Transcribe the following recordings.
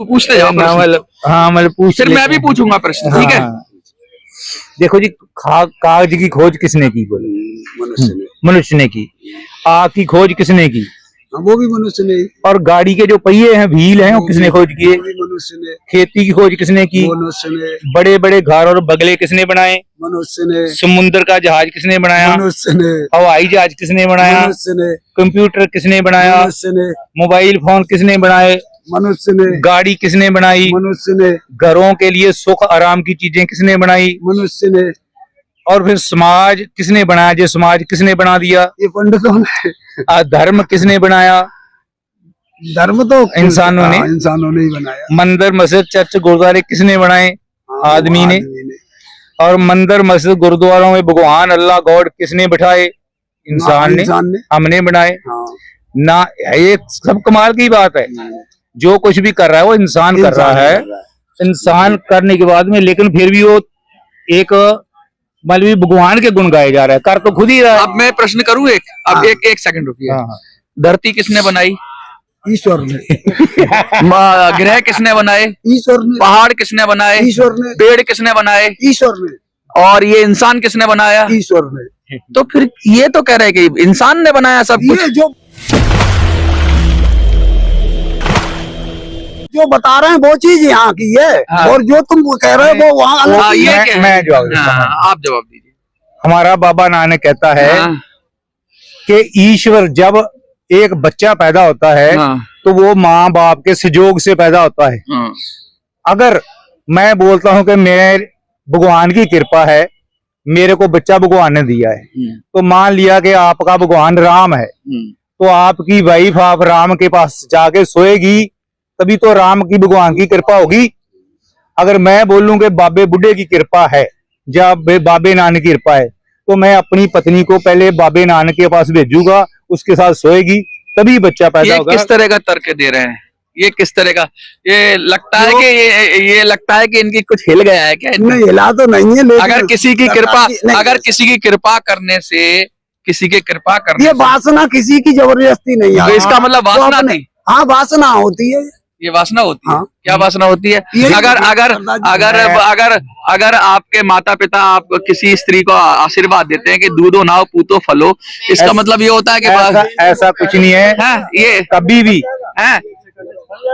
पूछते जाओ प्रश्न। हाँ मतलब पूछ फिर मैं भी पूछूंगा प्रश्न, ठीक है? देखो जी, कागज की खोज किसने की? बोले मनुष्य ने की। आग की खोज किसने की? वो भी मनुष्य ने। और गाड़ी के जो पहिए हैं, व्हील हैं, वो किसने खोज किए? मनुष्य ने। खेती की खोज किसने की? मनुष्य ने। बड़े बड़े घर और बगले किसने बनाए? मनुष्य ने। समुद्र का जहाज किसने बनाया? मनुष्य ने। हवाई जहाज किसने बनाया? मनुष्य ने। कंप्यूटर किसने बनाया? मनुष्य ने। मोबाइल फोन किसने बनाए? मनुष्य ने। गाड़ी किसने बनाई? मनुष्य ने। घरों के लिए सुख आराम की चीजें किसने बनाई? मनुष्य ने। और फिर समाज किसने बनाया? जो समाज किसने बना दिया? ये पंडितों ने। धर्म किसने बनाया? धर्म तो इंसानों ने ही बनाया। मंदिर मस्जिद चर्च गुरुद्वारे किसने बनाए? आदमी ने। और मंदिर मस्जिद गुरुद्वारों में भगवान अल्लाह गॉड किसने बिठाए? इंसान ने। हमने बनाए ना। ये सब कमाल की बात है। जो कुछ भी कर रहा है वो इंसान कर रहा है। इंसान करने के बाद में लेकिन फिर भी वो एक मतलब भगवान के गुण गाए जा रहा है, कर तो खुद ही रहा है। अब मैं प्रश्न करूं एक? अब एक सेकंड रुकिए। धरती किसने बनाई? ईश्वर ने। ग्रह किसने बनाए? ईश्वर ने। पहाड़ किसने बनाए? ईश्वर ने। पेड़ किसने बनाए? ईश्वर ने। और ये इंसान किसने बनाया? ईश्वर ने। तो फिर ये तो कह रहे हैं कि इंसान ने बनाया सब कुछ। ये जो बता रहे हैं वो चीज यहाँ की है। और जो तुम कह रहे हो वो वहाँ अलग ये है। मैं जवाब देता हूं। आप जवाब दीजिए। हमारा बाबा नानक कहता है कि ईश्वर जब एक बच्चा पैदा होता है तो वो माँ बाप के सहयोग से पैदा होता है। अगर मैं बोलता हूं कि मेरे भगवान की कृपा है, मेरे को बच्चा भगवान ने दिया है, तो मान लिया कि आपका भगवान राम है, तो आपकी वाइफ आप राम के पास जाके सोएगी तभी तो राम की भगवान की कृपा होगी। अगर मैं बोलूं कि बाबे बुढ़े की कृपा है या बाबे नानक की कृपा है, तो मैं अपनी पत्नी को पहले बाबे नानक के पास भेजूंगा, उसके साथ सोएगी तभी बच्चा पैदा होगा। किस तरह का तर्क दे रहे हैं? ये किस तरह का? ये लगता है कि ये लगता है कि इनकी कुछ हिल गया है क्या? नहीं हिला तो नहीं है। अगर किसी की कृपा करने से ये वासना किसी की जबरदस्ती नहीं है। तो इसका मतलब वासना थी। हाँ वासना होती है। ये वासना होती है। हाँ। क्या वासना होती है? अगर आपके माता पिता आप किसी स्त्री को आशीर्वाद देते हैं कि दूधो नाव पूतो फलो, इसका मतलब ये होता है कि ऐसा कुछ नहीं है। ये कभी भी है।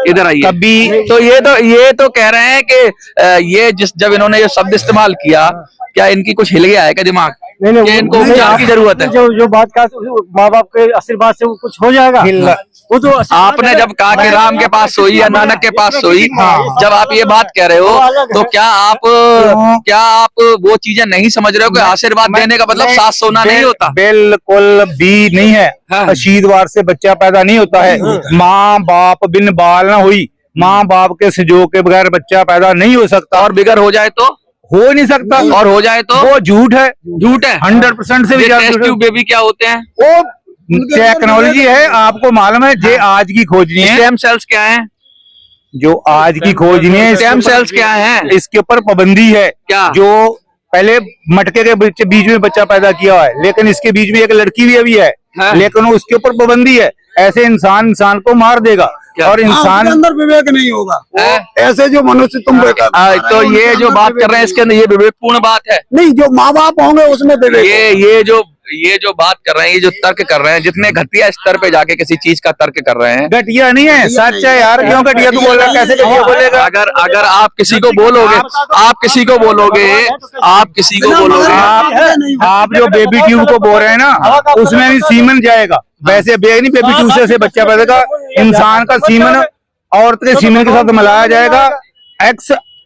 इधर आइए। कभी तो ये तो कह रहे हैं कि ये जब इन्होंने ये शब्द इस्तेमाल किया, क्या इनकी कुछ हिल गया है क्या दिमाग? नहीं, इनको उपचार की जरूरत है। जो बात का माँ बाप के आशीर्वाद से वो कुछ हो जाएगा। वो तो आपने जब कहा कि राम के पास सोई या नानक के पास सोई, जब आप ये बात कह रहे हो तो क्या आप वो चीजें नहीं समझ रहे हो कि आशीर्वाद देने का मतलब सास सोना नहीं होता? बिल्कुल भी नहीं है। आशीर्वाद से बच्चा पैदा नहीं होता है। माँ बाप बिन बाल ना हुई, माँ बाप के सहयोग के बगैर बच्चा पैदा नहीं हो सकता। और बिगर हो जाए तो हो नहीं सकता। और हो जाए तो वो झूठ है। 100% से भी टेस्ट ट्यूब बेबी क्या होते हैं? वो टेक्नोलॉजी है, आपको मालूम है। जे आज की खोजनी है। स्टेम सेल्स क्या है? जो आज की खोजनी है, स्टेम सेल्स क्या है? इसके ऊपर पाबंदी है। क्या? जो पहले मटके के बीच में बच्चा पैदा किया हुआ है, लेकिन इसके बीच में एक लड़की भी अभी है, लेकिन उसके ऊपर पाबंदी है। ऐसे इंसान को मार देगा। और इंसान के अंदर विवेक नहीं होगा। ऐसे जो मनुष्य तुम तो ये जो बात कर रहे हैं इसके अंदर ये विवेकपूर्ण बात है नहीं। जो माँ बाप होंगे उसमें विवेक। ये जो बात कर रहे हैं, ये जो तर्क कर रहे हैं, जितने घटिया स्तर पे जाके किसी चीज का तर्क कर रहे हैं। घटिया नहीं है, सच है यार। क्यों घटिया तू बोल रहा है? कैसे घटिया बोलेगा? अगर आप किसी को बोलोगे आप जो बेबी ट्यूब को बोल रहे हैं ना, उसमें भी सीमन जाएगा। वैसे नहीं, बेबी ट्यूब से बच्चा पैदा का इंसान का सीमन औरत के सीमन के साथ मिलाया जाएगा।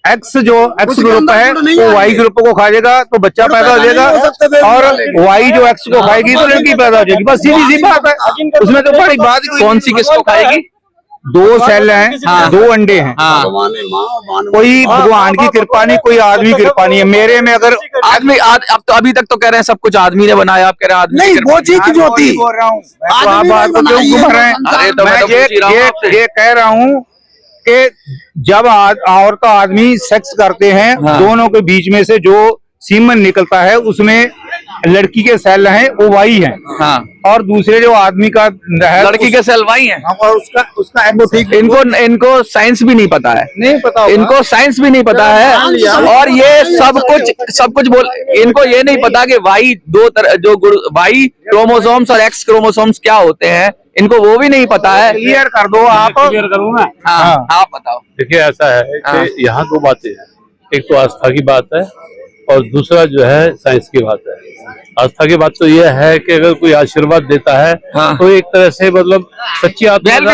एक्स ग्रुप है वो वाई ग्रुप को खा जाएगा तो बच्चा पैदा हो जाएगा, और वाई जो एक्स को खाएगी तो लड़की पैदा हो जाएगी। बस सीधी सी बात है, उसमें तो बड़ी बात। कौन सी किसको खाएगी? 2 सेल हैं, 2 अंडे हैं। कोई भगवान की कृपा नहीं, कोई आदमी की कृपा नहीं है। मेरे में अगर आदमी अब तो अभी तक तो कह रहे हैं सब कुछ आदमी ने बनाया, आप कह रहे हैं आदमी नहीं। वो चीज जो थी बोल रहा हूँ, आप बात को क्यों घुमा रहे हैं? मैं ये कह रहा हूँ कि जब औरत आदमी सेक्स करते हैं, दोनों के बीच में से जो सीमन निकलता है उसमें लड़की के सेल हैं वो वाई हैं, हाँ, और दूसरे जो आदमी का है लड़की के सेल वही है। और उसका एगो ठीक इनको साइंस भी नहीं पता है, नहीं पता होगा। इनको साइंस भी नहीं पता है, और ये सब कुछ बोल, इनको ये नहीं पता कि वाई दो तरह, जो वाई क्रोमोसोम्स और एक्स क्रोमोसोम्स क्या होते हैं, इनको वो भी नहीं पता है। क्लियर कर दो आप। क्लियर करूँ मैं? हाँ, आप बताओ। देखिए ऐसा है हाँ। कि यहाँ दो बातें हैं, एक तो आस्था की बात है और दूसरा जो है साइंस की बात है। आस्था की बात तो यह है कि अगर कोई आशीर्वाद देता है हाँ। तो एक तरह से मतलब सच्ची आत्मा वेल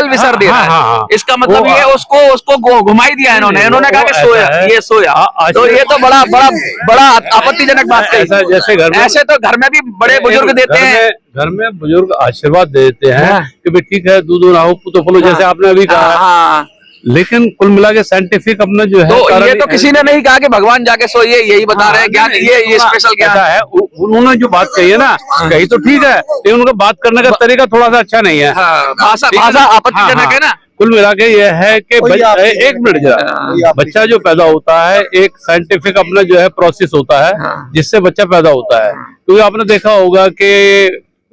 विशर दे रहा है। हाँ। इसका मतलब ये उसको घुमाई दिया इन्होंने कहा कि सोया, ये सोया, तो ये तो बड़ा आपत्तिजनक बात है। ऐसा जैसे घर में, ऐसे तो घर में भी बड़े बुजुर्ग देते हैं। घर में बुजुर्ग आशीर्वाद देते हैं हाँ। कि भाई ठीक है, दूध ना हो तो फलो, जैसे आपने अभी कहा। हाँ, लेकिन कुल मिला के साइंटिफिक अपना जो है तो कारण ये तो किसी ने नहीं कहा कि भगवान जाके सोइए, यही बता रहे हैं ज्ञान, ये स्पेशल ज्ञान ऐसा है। उन्होंने जो बात कही है ना, कही तो ठीक है, लेकिन उनका बात करने का तरीका थोड़ा सा अच्छा नहीं है। हाँ, भाषा आपत्तिजनक है ना। कुल मिला के ये है कि एक मिनट जरा, बच्चा जो पैदा होता है एक साइंटिफिक अपना जो है प्रोसेस होता है जिससे बच्चा पैदा होता है। क्योंकि आपने देखा होगा कि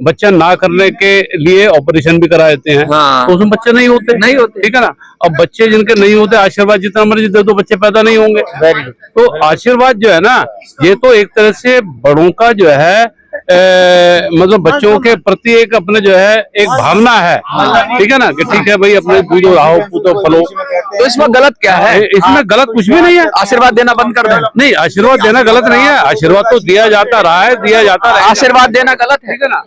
बच्चा ना करने के लिए ऑपरेशन भी करा देते हैं, तो उसमें बच्चे नहीं होते, ठीक है ना। अब बच्चे जिनके नहीं होते, आशीर्वाद जितना मर्जी दे दो, बच्चे पैदा नहीं होंगे। तो आशीर्वाद जो है ना, ये तो एक तरह से बड़ों का जो है मतलब बच्चों के प्रति एक अपने जो है एक भावना है, ठीक है ना, कि ठीक है भाई अपने दूधो रहो पूतो फलो। तो इसमें गलत क्या है? इसमें गलत कुछ भी नहीं है। आशीर्वाद देना बंद कर देना। नहीं, आशीर्वाद देना गलत नहीं है, आशीर्वाद तो दिया जाता रहा है, दिया जाता रहा। आशीर्वाद देना गलत है, ठीक है ना।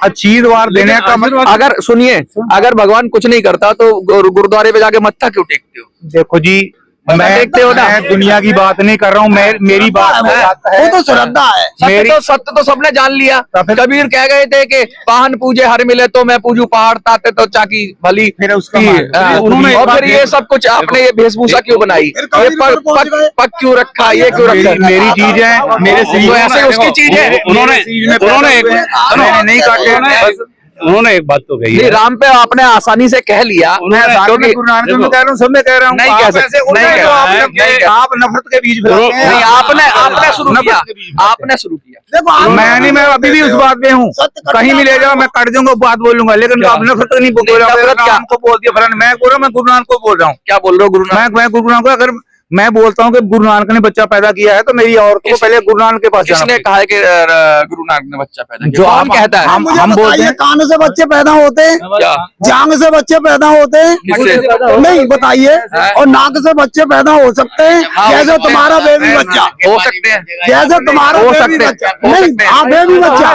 आशीर्वाद देने का मतलब, अगर सुनिए, अगर भगवान कुछ नहीं करता तो गुरुद्वारे पे जाके मत्था क्यों टेकते हो? देखो जी, मैं देखते हो ना, मैं दुनिया की बात नहीं कर रहा हूँ, मेरी बात वो तो श्रद्धा है। सत्य तो सबने जान लिया। कबीर कह गए थे कि पाहन पूजे हर मिले तो मैं पूजू पहाड़ ताते तो चाकी भली। फिर उसका उन्होंने और फिर ये सब कुछ आपने ये वेशभूषा क्यों बनाई, ये पग क्यों रखा, ये क्यों रखा? मेरी चीज है, मेरे तो ऐसे उसकी चीज है। उन्होंने एक बात तो कही है। राम पे आपने आसानी से कह लिया, क्योंकि गुरु नानक में कह रहा हूँ, सब में कह रहा हूँ, नहीं कह सकते, आप नफरत के बीज फैलाते हैं। नहीं, आपने शुरू किया। मैं अभी भी उस बात पे हूँ, कहीं भी ले जाओ मैं कट दूंगा, बात बोलूंगा, लेकिन आप नफरत नहीं बोल रहा हूँ। को बोल दिया फरन, मैं बोल रहा हूँ, मैं गुरु नानक को बोल रहा हूँ। क्या बोल रहे हो? गुरु नानक, मैं गुरु नानक को, अगर मैं बोलता हूँ कि गुरु नानक ने बच्चा पैदा किया है तो मेरी औरत को पहले गुरु नानक के पास जाना किसने कहा है कि गुरु नानक ने बच्चा पैदा किया? जो कौन आप कहता है? हम बोलते हैं, कान से बच्चे पैदा होते हैं, क्या? जांग से बच्चे पैदा होते हैं, किससे? नहीं बताइए, और नाक से बच्चे पैदा हो सकते हैं, जैसे तुम्हारा बेबी बच्चा हो सकते हैं, जैसे तुम्हारा हो बेबी सकते हैं, बच्चा हो नहीं, सकते हैं, हाँ बेबी बच्चा,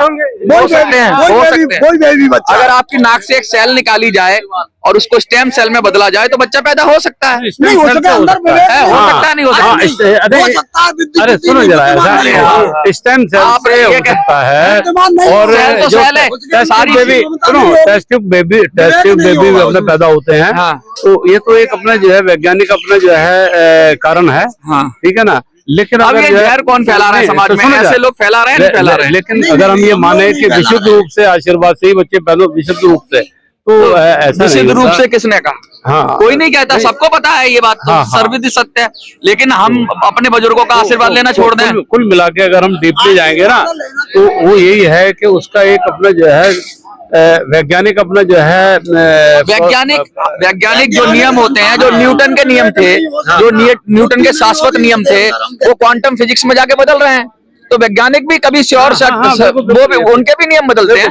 हो सकते हैं, हो सकते हैं। कोई बेबी बच्चा। अगर आपकी नाक से एक सेल निकाली जाए और उसको स्टेम सेल में बदला जाए तो बच्चा पैदा हो सकता है। नहीं हो सकता, अंदर हो सकता है, नहीं हो सकता। अरे सुनो जरा, स्टेम सेल से हो सकता है, और जो सारी बेबी, सुनो, टेस्ट बेबी अपने पैदा होते हैं, तो ये तो एक अपना जो है वैज्ञानिक अपना जो है कारण है, ठीक है ना। लेकिन अब ये जहर कौन फैला रहा है समाज में? ऐसे लोग फैला रहे हैं, नहीं फैला रहे हैं। लेकिन अगर हम ये माने कि विशुद्ध रूप से आशीर्वाद से ही बच्चे पैदा, विशुद्ध रूप से, तो ऐसा विशुद्ध रूप से किसने कहा? हाँ, कोई नहीं कहता, सबको पता है ये बात, तो सर्वविदित सत्य है। लेकिन हम अपने बुजुर्गों का आशीर्वाद लेना छोड़ दें। कुल मिला के अगर हम डीपली जाएंगे ना, तो वो यही है कि उसका एक अपना जो है वैज्ञानिक अपना जो है वैज्ञानिक जो नियम होते हैं, जो न्यूटन के नियम थे, जो न्यूटन के शाश्वत नियम थे, वो क्वांटम फिजिक्स में जाके बदल रहे हैं। तो वैज्ञानिक भी कभी श्योर वो भी, उनके भी नियम बदलते हैं,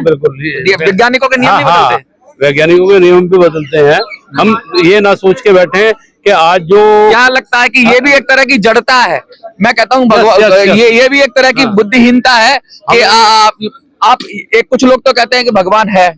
वैज्ञानिकों के नियम नहीं बदलते, वैज्ञानिकों के नियम भी बदलते हैं। हम ये ना सोच के बैठे कि आज जो क्या लगता है कि ये भी एक तरह की जड़ता है। मैं कहता हूँ ये भी एक तरह की बुद्धिहीनता है कि आप एक, कुछ लोग तो कहते हैं कि भगवान है,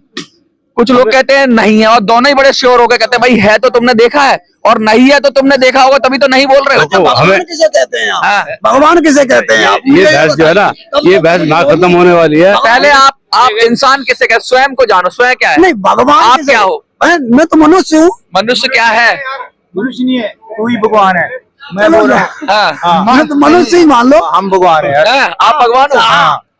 कुछ लोग कहते हैं नहीं है, और दोनों ही बड़े श्योर होकर कहते हैं भाई है तो तुमने देखा है, और नहीं है तो तुमने देखा होगा, तभी तो नहीं बोल रहे हो। भगवान किसे कहते हैं आप? भगवान किसे कहते हैं आप? ये बहस जो है ना, ये बहस ना खत्म होने वाली है। पहले आप इंसान किसे कहते, स्वयं को जानो, स्वयं क्या है? नहीं, भगवान आप क्या हो? मैं तो मनुष्य हूँ। मनुष्य क्या है? मनुष्य नहीं है, तू ही भगवान है। मैं बोल रहा हूँ, मैं तो मनुष्य ही मान लो, हम भगवान है। आप भगवान हो?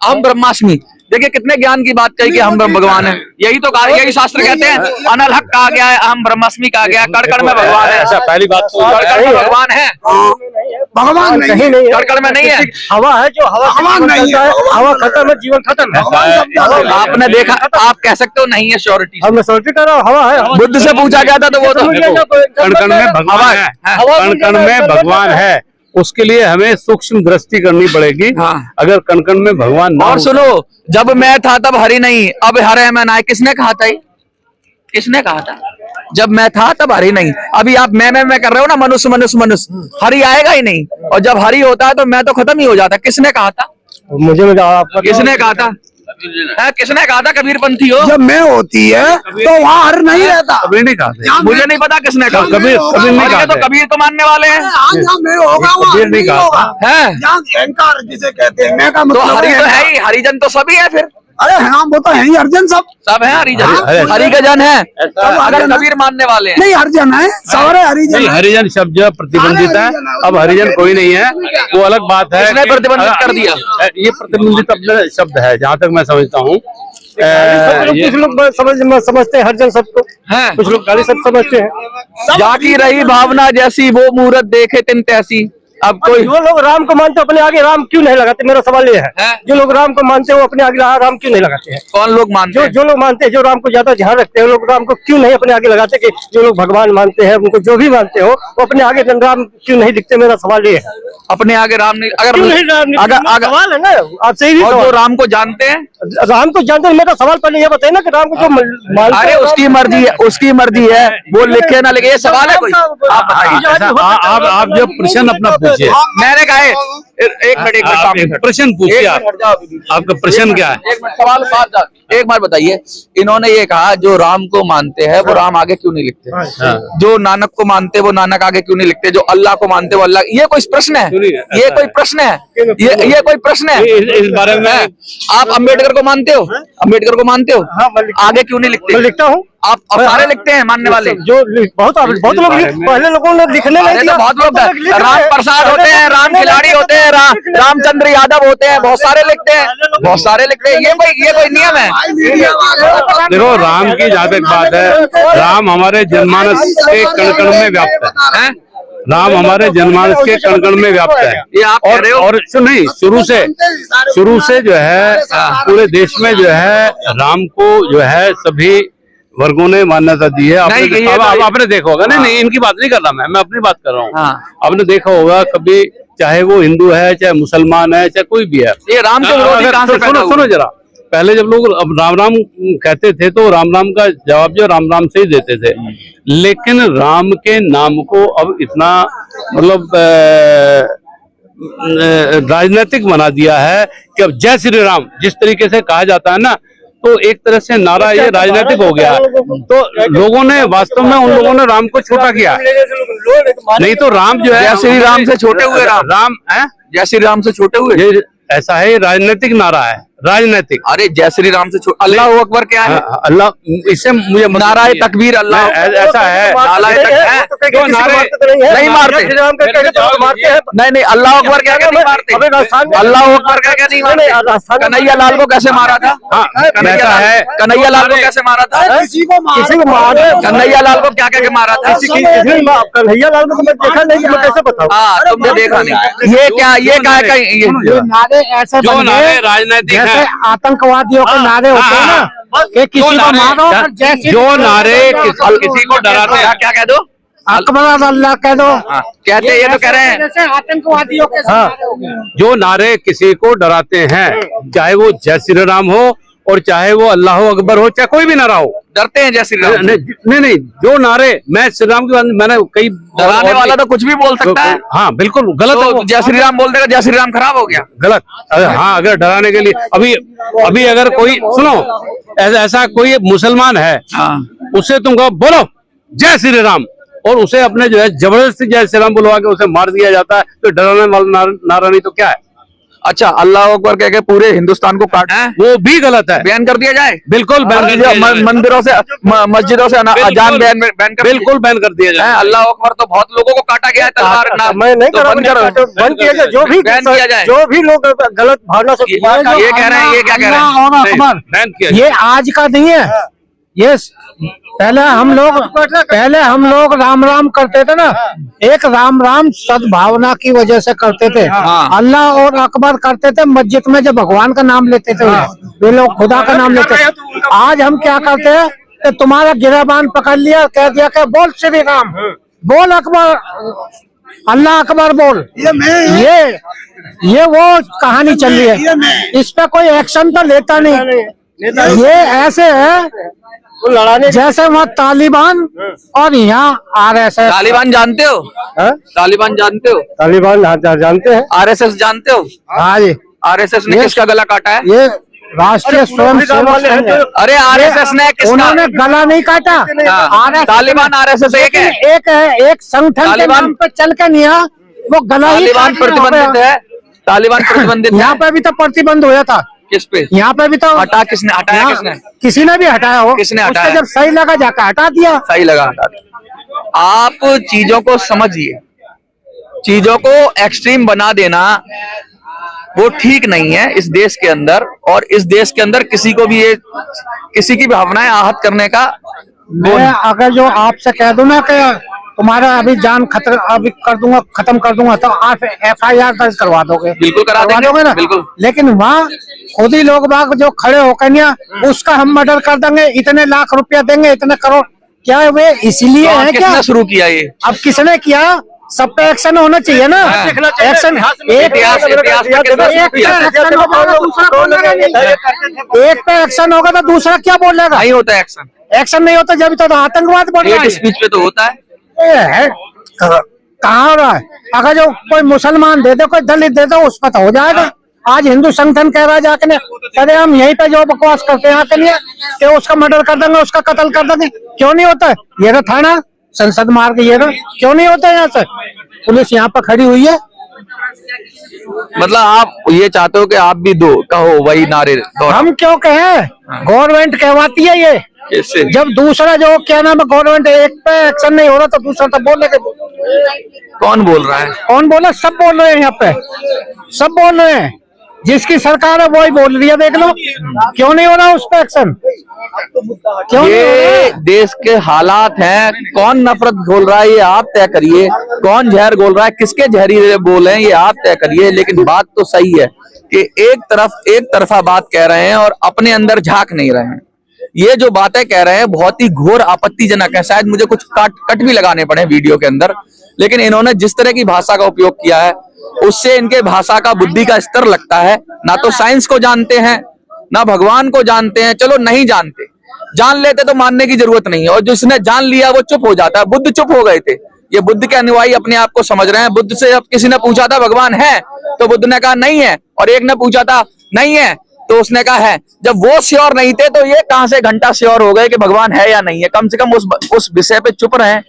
हम ब्रह्मास्मि। देखिए कितने ज्ञान की बात कही कि हम भगवान हैं। यही तो कहा, यही शास्त्र कहते हैं, अनल हक कहा गया है, हम ब्रह्मस्मि कहा गया है, कड़ में भगवान है। ऐसा पहली बात तो कड़ में भगवान है, भगवान नहीं है, कड़ में नहीं है। हवा है, जो हवा से भगवान जीवन नहीं चलता है, है, हवा खत्म है, जीवन खत्म है। आपने देखा, आप कह सकते हो नहीं है श्योरिटी। अब मैं सोच कर रहा हूँ, हवा है। बुद्ध से पूछा गया था तो वो तो कण कण में भगवान है, कण कण में भगवान है, उसके लिए हमें सूक्ष्म दृष्टि करनी पड़ेगी। हाँ। अगर कण कण में भगवान ना और हो- सुनो, जब मैं था तब हरि नहीं, अब हर है मैं ना है। किसने कहा था ये? किसने कहा था? जब मैं था तब हरि नहीं। अभी आप मैं कर रहे हो ना, मनुष्य मनुष्य मनुष्य, हरि आएगा ही नहीं। और जब हरि होता है तो मैं तो खत्म ही हो जाता। किसने कहा था? मुझे किसने कहा था? किसने कहा था? कबीर पंथी हो? जब मैं होती है तो वहाँ हर नहीं रहता। कबीर नहीं कहा, मुझे नहीं पता किसने कहा। कबीर नहीं और कहा ये तो कबीर को मानने वाले हैं। जहाँ मैं होगा वहाँ कबीर नहीं नहीं कहा। होगा। हैं? जहाँ अहंकार जिसे कहते हैं, मैं का तो मतलब हरि तो है है ही, हरिजन तो सभी है फिर। अरे हाँ, वो तो है ही, हरिजन सब है हरिजन, हरि- हरि का जन है। सब अगर हरिजन है। कबीर मानने वाले हैं नहीं, हरिजन है, सारे हरिजन नहीं, है। हरिजन शब्द जो है प्रतिबंधित है। अब हरिजन कोई नहीं है, वो अलग बात है। किसने कि- प्रतिबंधित कर दिया? ये प्रतिबंधित अपना शब्द है, जहाँ तक मैं समझता हूँ। कुछ लोग समझते हैं हरिजन सबको, हैं? कुछ लोग गाली सब समझते हैं। जाकी रही भावना जैसी, वो मूरत देखे तिन तैसी। अब कोई जो लोग राम को मानते हैं, अपने आगे राम क्यों नहीं लगाते? मेरा सवाल ये है, जो लोग राम को मानते हैं वो अपने आगे राम क्यों नहीं लगाते हैं? कौन लोग मानते हैं? जो लोग मानते हैं, जो राम को ज्यादा ध्यान रखते हैं, लोग राम को क्यों नहीं अपने आगे लगाते? कि जो लोग भगवान मानते हैं, उनको जो भी मानते हो, वो अपने आगे राम क्यों नहीं दिखते? मेरा सवाल ये है। अपने आगे राम नहीं, क्यों नहीं राम नहीं? अगर मेरा सवाल है ना आपसे ही। और जो राम को जानते हैं, राम को जानते हैं, मेरा सवाल पहले ये बताइए ना कि राम को जो मानते अरे हैं, उसकी मर्जी है, उसकी मर्जी है, वो लिखे ना लिखे, ये सवाल है कोई? आप बताइए। आप जो प्रश्न अपना पूछिए, मैंने कहा है, एक मिनट आप एक प्रश्न पूछिए। आपका प्रश्न क्या है? एक मिनट सवाल बात, एक बार बताइए। इन्होंने ये कहा जो राम को मानते हैं वो राम आगे क्यों नहीं लिखते, जो नानक को मानते वो नानक आगे क्यों नहीं लिखते, जो अल्लाह को मानते वो अल्लाह। ये कोई प्रश्न है? ये कोई प्रश्न है? ये कोई प्रश्न है? इस बारे में आप अम्बेडकर को मानते हो? अम्बेडकर को मानते हो? आगे क्यों नहीं लिखते? मैं लिखता हूँ। आप सारे लिखते हैं मानने वाले? जो बहुत लोग पहले लोगों ने लिखने नहीं अरे दिया। तो बहुत लोग राम प्रसाद होते हैं, राम खिलाड़ी होते हैं, रामचंद्र यादव होते हैं, बहुत सारे लिखते हैं, बहुत सारे लिखते हैं। ये कोई नियम है? देखो, राम की जहाँ तक बात है, राम हमारे जनमानस के कण कण में व्याप्त है। राम हमारे जनमानस के कण कण में व्याप्त है। ये आप कह रहे हो? और नहीं, शुरू से जो है पूरे देश में जो है राम को जो है सभी वर्गों ने मान्यता दी है। आपने देखा होगा। नहीं, इनकी बात नहीं कर रहा मैं अपनी बात कर रहा हूँ। आपने देखा होगा कभी, चाहे वो हिंदू है, चाहे मुसलमान है, चाहे कोई भी है, ये राम के विरोधी कहाँ से पैदा हुए? सुनो जरा, पहले जब लोग राम राम कहते थे तो राम राम का जवाब जो राम राम से ही देते थे। लेकिन राम के नाम को अब इतना मतलब राजनीतिक बना दिया है कि अब जय श्री राम जिस तरीके से कहा जाता है ना, तो एक तरह से नारा ये राजनीतिक हो गया। तो लोगों ने वास्तव में उन लोगों ने राम को छोटा किया। नहीं तो राम जो है, जय श्री राम से छोटे हुए राम है, जय श्री राम से छोटे हुए। ये ऐसा है, ये राजनीतिक नारा है, राजनीतिक। अरे जय श्री राम से अल्लाह अकबर क्या है? अल्लाह, इससे मुझे नाराए तकबीर अल्लाह, ऐसा है, नहीं मारते। नहीं, अल्लाह अकबर क्या नहीं मारते? अल्लाह अकबर क्या नहीं मारते? कन्हैया लाल को कैसे मारा था? ऐसा है, कन्हैया लाल को कैसे मारा था? किसी को मारे, कन्हैया लाल को क्या क्या मारा था? कन्हैया लाल को मैं देखा नहीं, मैं कैसे बताऊं? हाँ, तुमने देखा नहीं। ये क्या, ये क्या है? ये नारे ऐसे जो बन नारे गए राजनीतिक जैसे है, आतंकवादियों के नारे होते हैं ना, कि किसी को मारो और जैसे जो नारे किसी को डराते हैं, क्या कह दो? अकबर अल्लाह कह दो। कहते ये तो कह रहे हैं जैसे आतंकवादियों के नारे हो गए। जो नारे किसी को डराते हैं, चाहे वो जय श्री राम हो और चाहे वो अल्लाह अकबर हो, चाहे कोई भी नारा हो, डरते हैं जय श्री राम। नहीं, जो नारे, मैं श्री राम की बात, मैंने कई डराने वाला तो कुछ भी बोल सकता है। हाँ बिल्कुल गलत है तो वो। जय श्री राम बोल देगा, जय श्री राम खराब हो गया। गलत। हाँ, अगर डराने के लिए अभी अगर कोई सुनो, ऐसा कोई मुसलमान है, उससे तुम कहो बोलो जय श्री राम, और उसे अपने जो है जबरदस्ती जय श्री राम बुलवा के उसे मार दिया जाता है, तो डराने वाला नारा नहीं तो क्या है? अच्छा, अल्लाह अकबर कह के पूरे हिंदुस्तान को काट वो भी गलत है, बैन कर दिया जाए। बिल्कुल बैन कर दिया जाए। मंदिरों से मस्जिदों से अजान बैन कर बिल्कुल बैन कर दिया जाए। अल्लाह अकबर तो बहुत लोगों को काटा गया है तलवार ना, मैं नहीं तो कर रहा बंद करो, बंद किया जाए। जो भी बैन किया जाए। जो भी लोग गलत भावना से ये कह रहे हैं, ये क्या कह रहे हैं? और अकबर बैन किया ये आज का नहीं है, ये पहले हम लोग राम राम करते थे ना, एक राम राम सद्भावना की वजह से करते थे। अल्लाह और अकबर करते थे मस्जिद में, जब भगवान का नाम लेते थे वे लोग खुदा का नाम लेते थे। आज हम क्या करते हैं कि तुम्हारा गिराबान पकड़ लिया, कह दिया कि बोल श्री राम, बोल अकबर, अल्लाह अकबर बोल। ये वो कहानी चल रही है, इस पे कोई एक्शन तो लेता नहीं। ये ऐसे है जैसे वहाँ तालिबान और यहाँ RSS। तालिबान जानते हो? तालिबान जानते हो? तालिबान जानते हैं, RSS जानते हो? हाँ जी, RSS ने किसका गला काटा है? ये राष्ट्रीय स्वयं सेवक संघ है। अरे RSS ने किसका? उन्होंने गला नहीं काटा। तालिबान RSS एक है, एक संगठन के नाम पे चल के नहीं है, वो गला ही तालिबान प्रतिबंधित है। तालिबान प्रतिबंधित है। यहाँ पे भी तो प्रतिबंध हुआ था। किस पे? यहाँ पे भी तो हटाया किसने? किसी ने भी हटाया हो, किसने उसको हटाया? जब सही लगा जाकर हटा दिया। सही लगा हटा दिया। आप चीजों को समझिए, चीजों को एक्सट्रीम बना देना वो ठीक नहीं है इस देश के अंदर, और इस देश के अंदर किसी को भी ये किसी की भावनाएं आहत करने का मैं अगर जो आपसे कह दूं ना कि तुम्हारा अभी जान खतरा अभी खत्म कर दूंगा तो आप FIR दर्ज करवा दोगे। बिल्कुल करवा दोगे ना, बिल्कुल। लेकिन वहाँ खुद ही लोग बाग जो खड़े होकर नहीं, उसका हम मर्डर कर देंगे, इतने लाख रुपया देंगे, इतने करोड़, क्या वे इसीलिए है क्या? किसने शुरू किया ये? अब किसने किया? सब पे एक्शन होना चाहिए ना। एक्शन एक पे एक्शन होगा तो दूसरा क्या बोलेगा? नहीं होता एक्शन। एक्शन नहीं होता जब तो आतंकवाद बढ़ रहा है। स्पीच पे तो होता है। कहाँ हो रहा है? अगर जो कोई मुसलमान दे दे, कोई दलित दे दे, उस पर तो हो जाएगा। आज हिंदू संगठन कह रहा है जाके अरे हम यहीं पे जो बकवास करते हैं आके नहीं कि उसका मर्डर कर देंगे, उसका कत्ल कर देंगे। क्यों नहीं होता है? ये ना थाना संसद मार्ग, ये ना क्यों नहीं होता है? यहाँ से पुलिस यहाँ पर खड़ी हुई है। मतलब आप ये चाहते हो कि आप भी दो कहो वही नारे? हम क्यों कहें? गवर्नमेंट कहवाती है ये। इससे जब दूसरा जो क्या नाम है गवर्नमेंट एक पे एक्शन नहीं हो रहा तो दूसरा तो बोलेगा। कौन बोल रहा है? कौन बोला? सब बोल रहे हैं यहाँ पे, सब बोल रहे हैं। जिसकी सरकार है वही बोल रही है, देख लो। क्यों नहीं हो रहा उस पर एक्शन? क्यों? ये देश के हालात हैं। कौन नफरत घोल रहा है ये आप तय करिए, कौन जहर घोल रहा है, किसके जहरीले बोल हैं ये आप तय करिए। लेकिन बात तो सही है कि एक तरफा बात कह रहे हैं और अपने अंदर झांक नहीं रहे हैं। ये जो बातें कह रहे हैं बहुत ही घोर आपत्तिजनक है। शायद मुझे कुछ कट भी लगाने पड़े वीडियो के अंदर, लेकिन इन्होंने जिस तरह की भाषा का उपयोग किया है उससे इनके भाषा का बुद्धि का स्तर लगता है। ना तो साइंस को जानते हैं, ना भगवान को जानते हैं। चलो नहीं जानते, जान लेते तो मानने की जरूरत नहीं है, और जिसने जान लिया वो चुप हो जाता है। बुद्ध चुप हो गए थे। ये बुद्ध के अनुयायी अपने आप को समझ रहे हैं। बुद्ध से अब किसी ने पूछा था भगवान है, तो बुद्ध ने कहा नहीं है, और एक ने पूछा था नहीं है तो उसने कहा है। जब वो श्योर नहीं थे तो ये कहां से घंटा श्योर हो गए कि भगवान है या नहीं है? कम से कम उस विषय पे चुप रहें,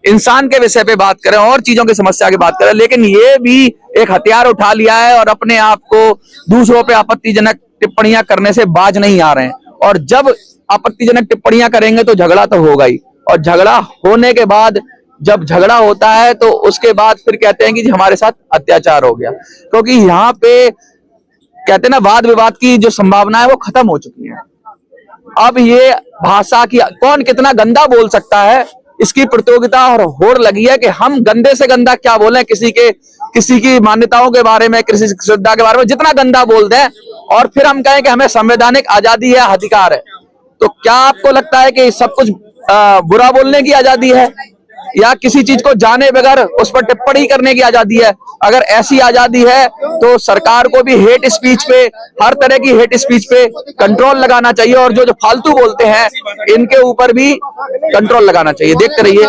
इंसान के विषय पे बात करें और चीजों की समस्या की बात करें। लेकिन ये भी एक हथियार उठा लिया है और अपने आप को दूसरों पे आपत्तिजनक टिप्पणियां करने से बाज नहीं आ रहे हैं। और जब आपत्तिजनक टिप्पणियां करेंगे तो झगड़ा तो होगा ही, और झगड़ा होने के बाद जब झगड़ा होता है तो उसके बाद फिर कहते हैं कि हमारे साथ अत्याचार हो गया। क्योंकि यहाँ पे कहते हैं ना, वाद विवाद की जो संभावना है वो खत्म हो चुकी है। अब ये भाषा की कौन कितना गंदा बोल सकता है इसकी प्रतियोगिता और होड़ लगी है कि हम गंदे से गंदा क्या बोलें, किसी की मान्यताओं के बारे में, किसी की श्रद्धा के बारे में जितना गंदा बोल दें, और फिर हम कहें कि हमें संवैधानिक आजादी है, अधिकार है। तो क्या आपको लगता है कि सब कुछ बुरा बोलने की आजादी है, या किसी चीज को जाने बगैर उस पर टिप्पणी करने की आजादी है? अगर ऐसी आजादी है तो सरकार को भी हेट स्पीच पे, हर तरह की हेट स्पीच पे कंट्रोल लगाना चाहिए, और जो फालतू बोलते हैं इनके ऊपर भी कंट्रोल लगाना चाहिए। देखते रहिए।